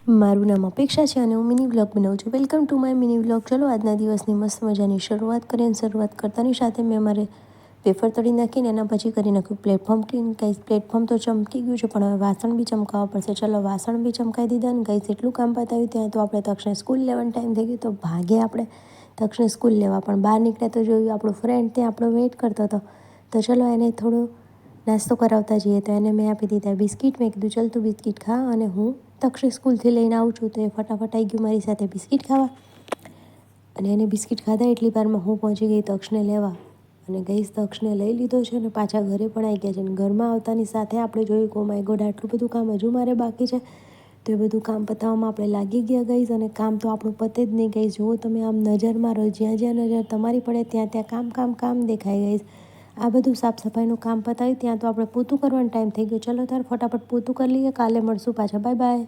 મારું નામ અપેક્ષા છે અને હું મિની વ્લોગ બનાવું છું. Welcome to my mini vlog. ચલો આજના દિવસની મસ્ત મજાની શરૂઆત કરીએ. અને શરૂઆત કરતાની સાથે મેં મારે વેફર તળી નાખીને એના પછી કરી નાખ્યું પ્લેટફોર્મ ક્લીન. ગાઈસ પ્લેટફોર્મ તો ચમકી ગયું છે, પણ હવે વાસણ બી ચમકાવવા પડશે. ચલો વાસણ બી ચમકાવી દીધા. અને ગાઈસ એટલું કામ પતાવ્યું ત્યાં તો આપણે તક્ષને સ્કૂલ લેવાનો ટાઈમ થઈ ગયો. તો ભાગે આપણે તક્ષને સ્કૂલ લેવા, પણ બહાર નીકળ્યા તો જોયું આપણો ફ્રેન્ડ ત્યાં આપણો વેઇટ કરતો હતો. તો ચલો એને થોડો નાસ્તો કરાવતા જઈએ. તો એને મેં આપી દીધા બિસ્કિટ. મેં કીધું ચાલ તું બિસ્કિટ ખા અને હું તક્ષને સ્કૂલથી લઈને આવું છું. તો એ ફટાફટ આવી ગયું મારી સાથે બિસ્કિટ ખાવા, અને એને બિસ્કિટ ખાધા એટલી વારમાં હું પહોંચી ગઈ તક્ષને લેવા. અને ગઈશ તક્ષને લઈ લીધો છે અને પાછા ઘરે પણ આવી ગયા છે. અને ઘરમાં આવતાની સાથે આપણે જોયું કે ઓ માય ગોડ આટલું બધું કામ હજુ મારે બાકી છે. તો એ બધું કામ પતાવવામાં આપણે લાગી ગયા ગઈશ. અને કામ તો આપણું પતે જ નહીં ગઈશ. જુઓ તમે આમ નજર મારો, જ્યાં જ્યાં નજર તમારી પડે ત્યાં ત્યાં કામ કામ કામ દેખાય ગઈશ. આ બધું સાફ સફાઈનું કામ પતાવ્યું ત્યાં તો આપણે પોતું કરવાનો ટાઈમ થઈ ગયો. ચલો તાર ફટાફટ પોતું કરી લઈએ, કાલે મળશું પાછા. Bye bye.